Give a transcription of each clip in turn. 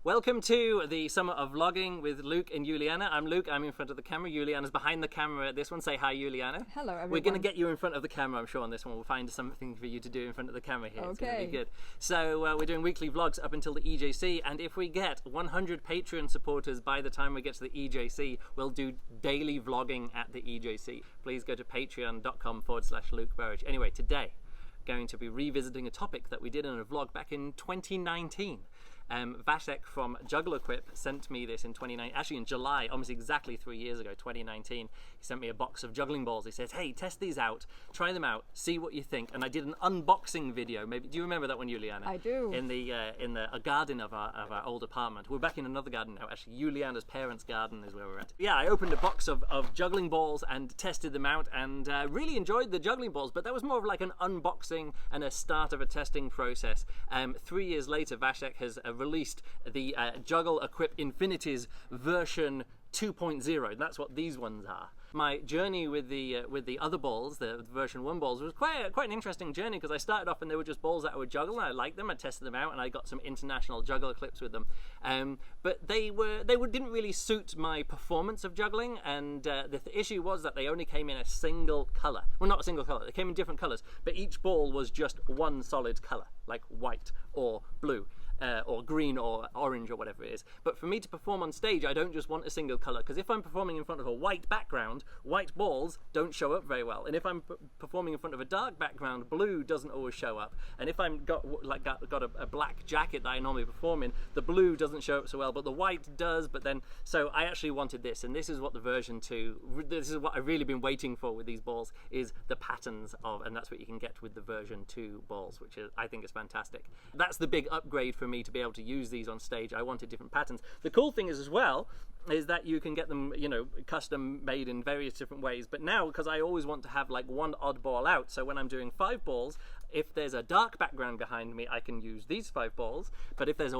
Welcome to the Summer of Vlogging with Luke and Juliana. I'm Luke, I'm in front of the camera. Juliana's behind the camera at this one. Say hi, Juliana. Hello, everyone. We're going to get you in front of the camera, I'm sure, on this one. We'll find something for you to do in front of the camera here. Okay. It's going to be good. So we're doing weekly vlogs up until the EJC, and if we get 100 Patreon supporters by the time we get to the EJC, we'll do daily vlogging at the EJC. Please go to patreon.com/Luke Burridge. Anyway, today, going to be revisiting a topic that we did in a vlog back in 2019. Vasek from Jugglequip sent me this in 2019, actually in July, almost exactly 3 years ago, 2019. He sent me a box of juggling balls. He says, hey, test these out, try them out, see what you think. And I did an unboxing video. Maybe do you remember that one, Juliana? I do. In a garden of our old apartment. We're back in another garden now. Actually, Juliana's parents' garden is where we're at. Yeah, I opened a box of juggling balls and tested them out, and really enjoyed the juggling balls. But that was more of like an unboxing and a start of a testing process. 3 years later, Vasek has released the Jugglequip Infinities version 2.0. That's what these ones are. My journey with the other balls, the version 1 balls, was quite an interesting journey, because I started off and they were just balls that I would juggle, and I liked them. I tested them out, and I got some international Jugglequips with them. But they didn't really suit my performance of juggling, and the issue was that they only came in a single color. Well, not a single color. They came in different colors, but each ball was just one solid color, like white or blue. Or green or orange or whatever it is. But for me to perform on stage, I don't just want a single colour, because if I'm performing in front of a white background, white balls don't show up very well. And if I'm performing in front of a dark background, blue doesn't always show up. And if I'm got a black jacket that I normally perform in, the blue doesn't show up so well, but the white does. But then, so I actually wanted this, and this is what the version 2, this is what I've really been waiting for with these balls, is the patterns of, and that's what you can get with the version 2 balls, which I think is fantastic. That's the big upgrade for me to be able to use these on stage. I wanted different patterns. The cool thing is as well is that you can get them, you know, custom made in various different ways. But now, because I always want to have like one odd ball out, so when I'm doing 5 balls, if there's a dark background behind me, I can use these 5 balls. But if there's a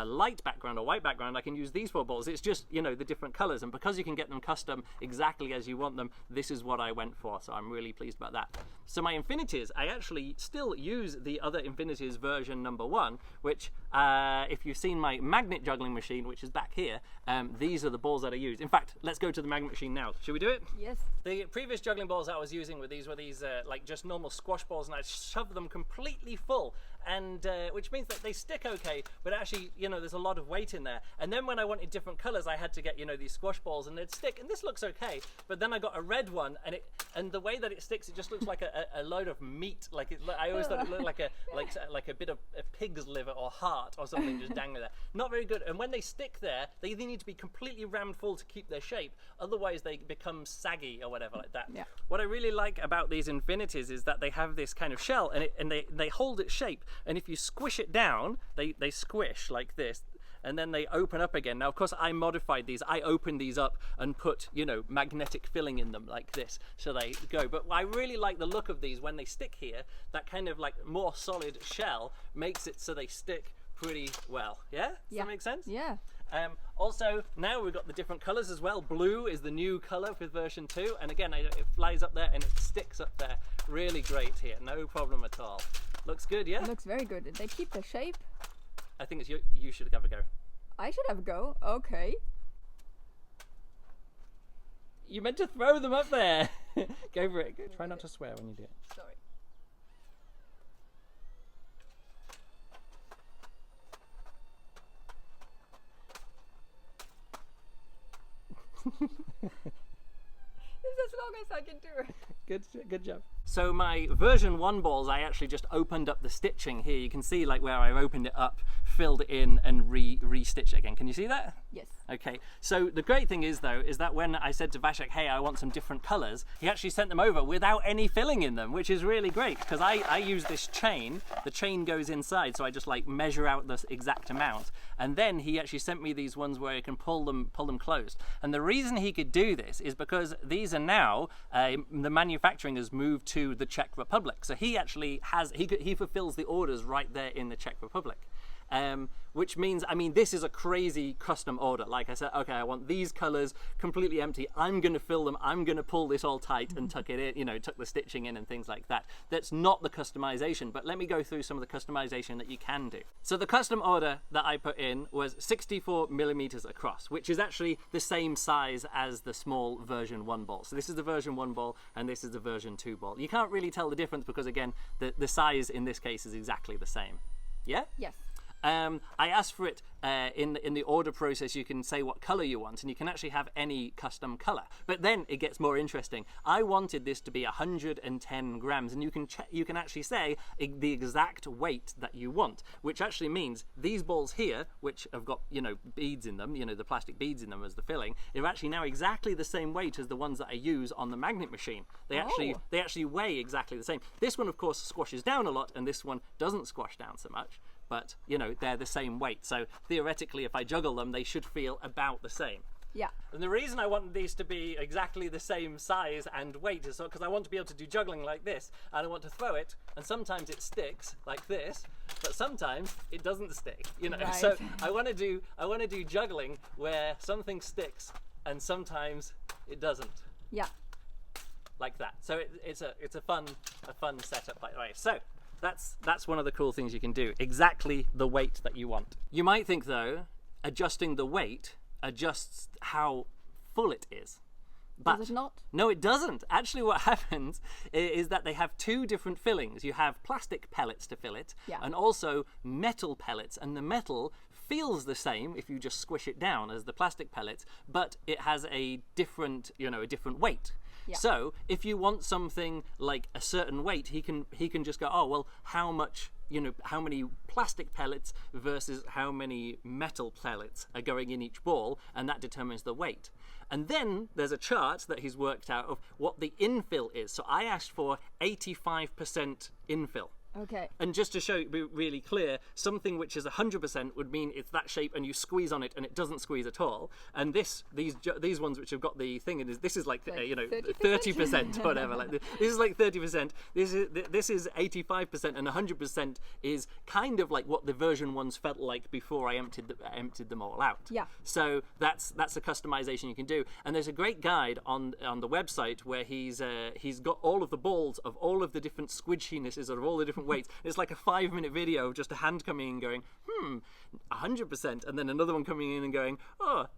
light background or white background, I can use these 4 balls. It's just, you know, the different colors. And because you can get them custom exactly as you want them, this is what I went for. So I'm really pleased about that. So my Infinities, I actually still use the other Infinities version number 1, which if you've seen my magnet juggling machine, which is back here, these are the balls that I use. In fact, let's go to the magnet machine now. Should we do it? Yes. The previous juggling balls I was using were these like just normal squash balls, and I shoved them completely full, and which means that they stick okay, but actually, you know, there's a lot of weight in there. And then when I wanted different colors, I had to get, you know, these squash balls, and they'd stick, and this looks okay, but then I got a red one, and the way that it sticks, it just looks like a load of meat. Like I always thought it looked like a bit of a pig's liver or heart or something just dangling there. Not very good. And when they stick there, they either need to be completely rammed full to keep their shape, otherwise they become saggy or whatever like that. Yeah. What I really like about these Infinities is that they have this kind of shell, and they hold its shape, and if you squish it down, they squish like this, and then they open up again. Now, of course, I modified these. I opened these up and put, you know, magnetic filling in them like this, so they go. But I really like the look of these when they stick here. That kind of like more solid shell makes it so they stick pretty well. Yeah? Does that make sense? Yeah. Also, now we've got the different colors as well. Blue is the new color for version 2, and again, it flies up there and it sticks up there. Really great here, no problem at all. Looks good, yeah? It looks very good. Did they keep the shape? I think it's you should have a go. I should have a go? Okay. You meant to throw them up there. Go for it. Try not to swear when you do it. Sorry. It's as long as I can do it. Good job. So my version 1 balls, I actually just opened up the stitching here. You can see like where I've opened it up, filled it in, and re-stitched it again. Can you see that? Yes. Okay, so the great thing is though, is that when I said to Vasek, hey, I want some different colors, he actually sent them over without any filling in them, which is really great, because I use this chain. The chain goes inside, so I just like measure out the exact amount, and then he actually sent me these ones where I can pull them closed. And the reason he could do this is because these are now, the manufacturing has moved to the Czech Republic, so he actually has, he fulfills the orders right there in the Czech Republic. which means, I mean, this is a crazy custom order. Like I said, okay, I want these colors completely empty. I'm going to fill them. I'm going to pull this all tight and tuck it in, tuck the stitching in and things like that. That's not the customization, but let me go through some of the customization that you can do. So the custom order that I put in was 64 millimeters across, which is actually the same size as the small version 1 ball. So this is the version 1 ball and this is the version 2 ball. You can't really tell the difference because, again, the size in this case is exactly the same. Yeah? Yes. I asked for it in the order process. You can say what color you want, and you can actually have any custom color. But then it gets more interesting. I wanted this to be 110 grams, and you can actually say the exact weight that you want, which actually means these balls here, which have got beads in them, the plastic beads in them as the filling, are actually now exactly the same weight as the ones that I use on the magnet machine. They actually weigh exactly the same. This one, of course, squashes down a lot, and this one doesn't squash down so much. But, they're the same weight. So theoretically, if I juggle them, they should feel about the same. Yeah. And the reason I want these to be exactly the same size and weight is because I want to be able to do juggling like this, and I want to throw it, and sometimes it sticks like this, but sometimes it doesn't stick. Right. So I want to do juggling where something sticks and sometimes it doesn't. Yeah. Like that. So it's a fun setup, by the way. So that's one of the cool things you can do. Exactly the weight that you want. You might think, though, adjusting the weight adjusts how full it is. But Does it not? No, it doesn't. Actually, what happens is that they have two different fillings. You have plastic pellets to fill it, and also metal pellets. And the metal feels the same if you just squish it down as the plastic pellets, but it has a different, a different weight. Yeah. So if you want something like a certain weight, he can just go, oh, well, how much, how many plastic pellets versus how many metal pellets are going in each ball, and that determines the weight. And then there's a chart that he's worked out of what the infill is. So I asked for 85% infill. Okay. And just to show you, be really clear, something which is 100% would mean it's that shape and you squeeze on it and it doesn't squeeze at all. And these ones which have got the thing in this is like 30%, whatever. Like this is like 30%. This is 85%, and 100% is kind of like what the version ones felt like before I emptied them all out. Yeah. So that's a customization you can do. And there's a great guide on the website where he's got all of the balls of all of the different squidginesses of all the different weights. It's like a 5-minute video of just a hand coming in and going, 100%, and then another one coming in and going,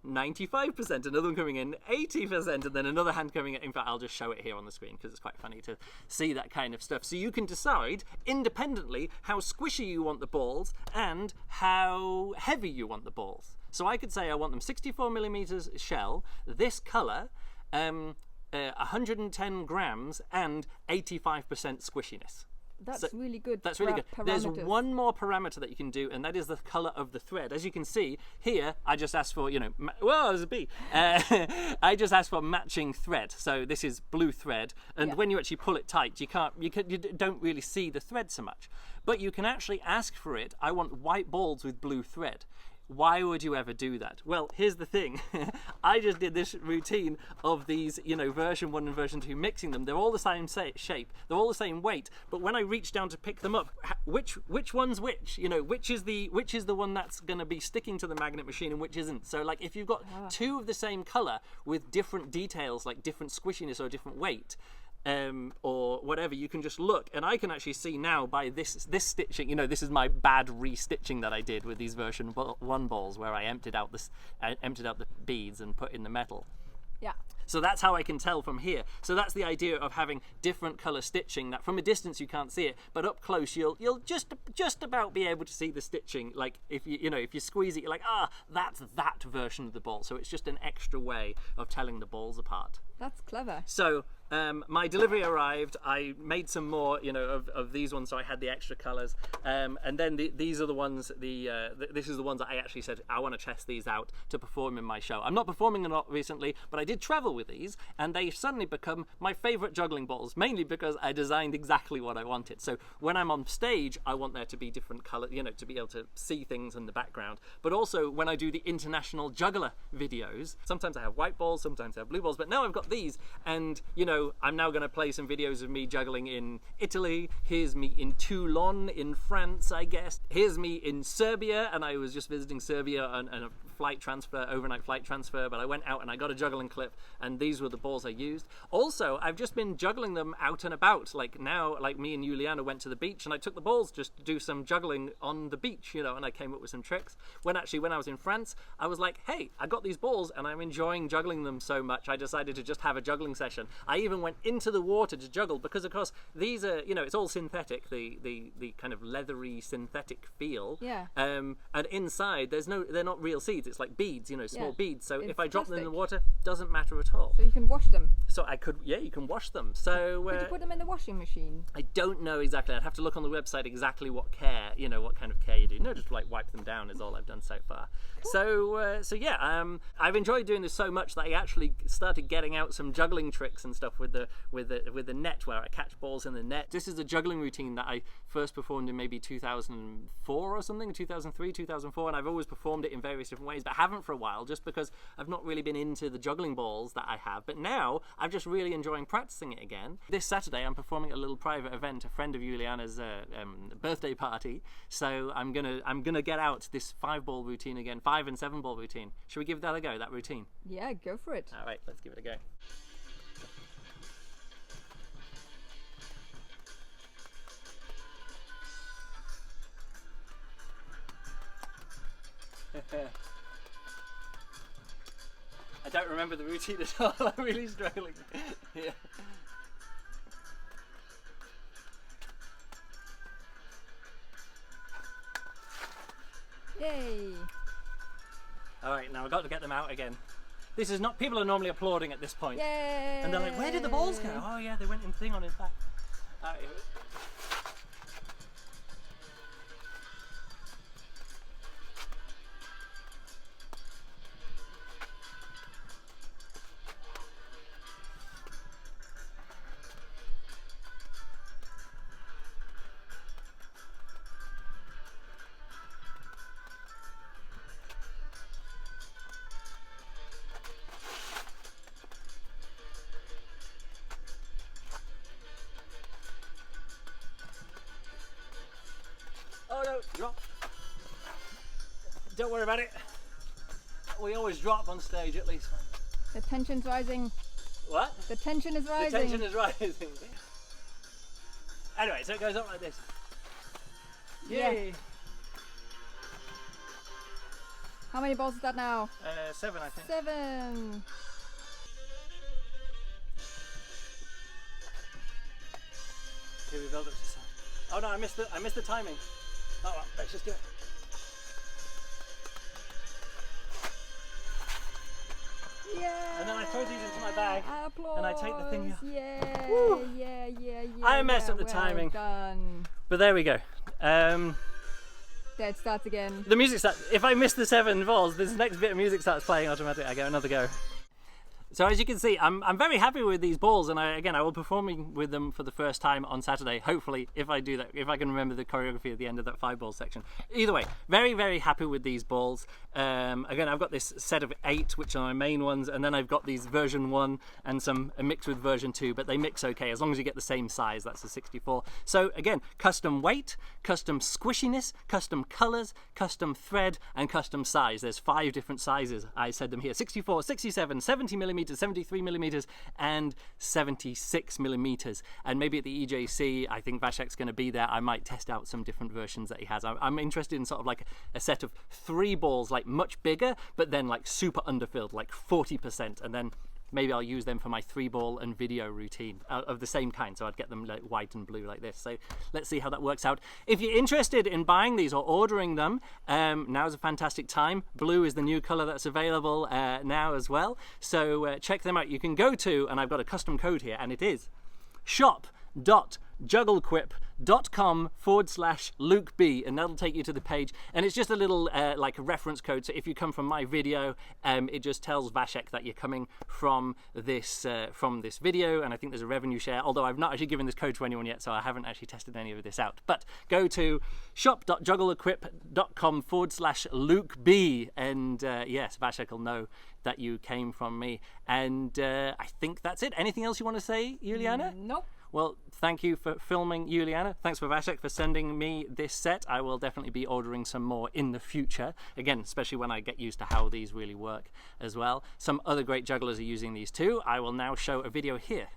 95%, another one coming in, 80%, and then another hand coming in. In fact, I'll just show it here on the screen because it's quite funny to see that kind of stuff. So you can decide independently how squishy you want the balls and how heavy you want the balls. So I could say I want them 64 millimeters shell, this color, 110 grams, and 85% squishishness. That's really good. That's really good. There's one more parameter that you can do, and that is the color of the thread. As you can see here, I just asked for, there's a bee. I just asked for matching thread. So this is blue thread, and when you actually pull it tight, you don't really see the thread so much. But you can actually ask for it. I want white balls with blue thread. Why would you ever do that? Well, here's the thing. I just did this routine of these, version 1 and version 2, mixing them. They're all the same shape. They're all the same weight. But when I reach down to pick them up, which one's which? Which is the one that's going to be sticking to the magnet machine and which isn't? So, like, if you've got two of the same color with different details, like different squishiness or different weight, or whatever, you can just look, and I can actually see now by this stitching. This is my bad restitching that I did with these version 1 balls, where I emptied out the beads and put in the metal. Yeah. So that's how I can tell from here. So that's the idea of having different color stitching, that from a distance you can't see it, but up close you'll just about be able to see the stitching. Like if you squeeze it, you're like, that's that version of the ball. So it's just an extra way of telling the balls apart. That's clever. So my delivery arrived. I made some more, of these ones, so I had the extra colors. And then these are the ones. This is the ones that I actually said I want to test these out to perform in my show. I'm not performing a lot recently, but I did travel with these, and they suddenly become my favorite juggling balls, mainly because I designed exactly what I wanted. So when I'm on stage, I want there to be different color, to be able to see things in the background. But also when I do the international juggler videos, sometimes I have white balls, sometimes I have blue balls, but now I've got these, and So I'm now going to play some videos of me juggling in Italy. Here's me in Toulon in France, I guess. Here's me in Serbia, and I was just visiting Serbia on a flight transfer, overnight flight transfer, but I went out and I got a juggling clip, and these were the balls I used. Also, I've just been juggling them out and about. Like now, like me and Juliana went to the beach, and I took the balls just to do some juggling on the beach, you know, and I came up with some tricks. When I was in France, I was like, hey, I got these balls and I'm enjoying juggling them so much, I decided to just have a juggling session. I even went into the water to juggle because, of course, these are, you know, it's all synthetic, the kind of leathery synthetic feel. Yeah. And inside, they're not real seeds. It's like beads, you know, small beads. So It's if I drop them in the plastic. water, doesn't matter at all. So you can wash them. So I could, yeah, you can wash them. So Could you put them in the washing machine? I don't know exactly. I'd have to look on the website exactly what care, you know, what kind of care you do. No, just like wipe them down is all I've done so far. So yeah, I've enjoyed doing this so much that I actually started getting out some juggling tricks and stuff with the net, where I catch balls in the net. This is a juggling routine that I first performed in maybe 2004 or something, 2003, 2004, and I've always performed it in various different ways, but haven't for a while, just because I've not really been into the juggling balls that I have. But now I'm just really enjoying practicing it again. This Saturday I'm performing at a little private event, a friend of Juliana's birthday party. So I'm gonna get out this 5-ball routine again, 5 and 7 ball routine. Should we give that a go? That routine? Yeah, go for it. All right, let's give it a go. I don't remember the routine at all. I'm really struggling. Yeah. Yay! All right, now I've got to get them out again. This is not. People are normally applauding at this point, Yay! and they're like, "Where did the balls go?" Oh yeah, they went in thing on his back. All right. Oh no, drop. Don't worry about it. We always drop on stage at least. The tension's rising. What? The tension is The rising. tension is rising. Anyway, so it goes up like this. Yeah. Yay! How many balls is that now? 7, I think. 7. Here we build up to 7. Oh no, I missed the timing. Oh well, let's just do it. Yeah. And then I throw these into my bag. Applause. and I take the thing out. Yeah, Woo. yeah. I messed up the well timing. Done. But there we go. There it starts again. The music starts. If I miss the 7 balls, this next bit of music starts playing automatically. I get another go. So as you can see, I'm very happy with these balls, and I will be performing with them for the first time on Saturday. Hopefully, if I do that, if I can remember the choreography at the end of that 5-ball section. Either way, very, very happy with these balls. Again, I've got this set of 8, which are my main ones, and then I've got these version 1 and some mixed with version 2, but they mix okay as long as you get the same size. That's a 64. So again, custom weight, custom squishiness, custom colors, custom thread, and custom size. There's 5 different sizes. I said them here: 64, 67, 70 millimeters, 73 millimeters, and 76 millimeters. And maybe at the EJC, I think Vashek's going to be there. I might test out some different versions that he has. I'm interested in sort of like a set of 3 balls, like much bigger, but then like super underfilled, like 40%, and then maybe I'll use them for my 3-ball and video routine of the same kind. So I'd get them like white and blue like this. So let's see how that works out. If you're interested in buying these or ordering them, now's a fantastic time. Blue is the new color that's available now as well. So check them out. You can go to, and I've got a custom code here, and it is shop.jugglequip.com. patreon.com/Luke B, and that'll take you to the page. And it's just a little like a reference code. So if you come from my video, it just tells Vashek that you're coming from this video, and I think there's a revenue share. Although I've not actually given this code to anyone yet, so I haven't actually tested any of this out. But go to shop.jugglequip.com/Luke B, and yes, Vashek will know that you came from me. And I think that's it. Anything else you want to say, Juliana? Nope. Well, thank you for filming, Juliana. Thanks for Vashek for sending me this set. I will definitely be ordering some more in the future. Again, especially when I get used to how these really work as well. Some other great jugglers are using these too. I will now show a video here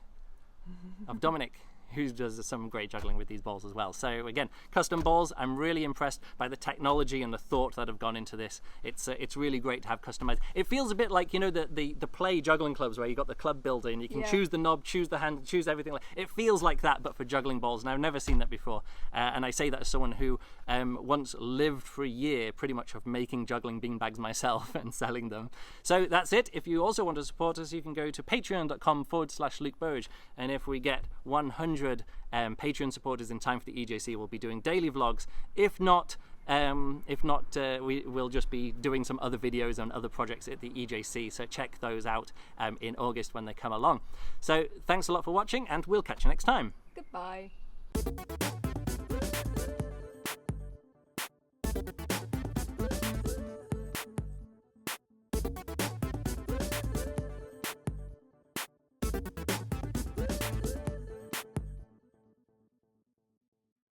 of Dominic, who does some great juggling with these balls as well. So again, custom balls. I'm really impressed by the technology and the thought that have gone into this. It's really great to have customized. It feels a bit like, you know, the play juggling clubs where you got the club builder and you can choose the knob, choose the hand, choose everything. It feels like that, but for juggling balls, and I've never seen that before. And I say that as someone who once lived for a year pretty much of making juggling beanbags myself and selling them. So that's it. If you also want to support us, you can go to patreon.com/Luke Burge, and if we get 100 Patreon supporters in time for the EJC, we'll be doing daily vlogs. If not, we will just be doing some other videos on other projects at the EJC, so check those out in August when they come along. So thanks a lot for watching, and we'll catch you next time. Goodbye.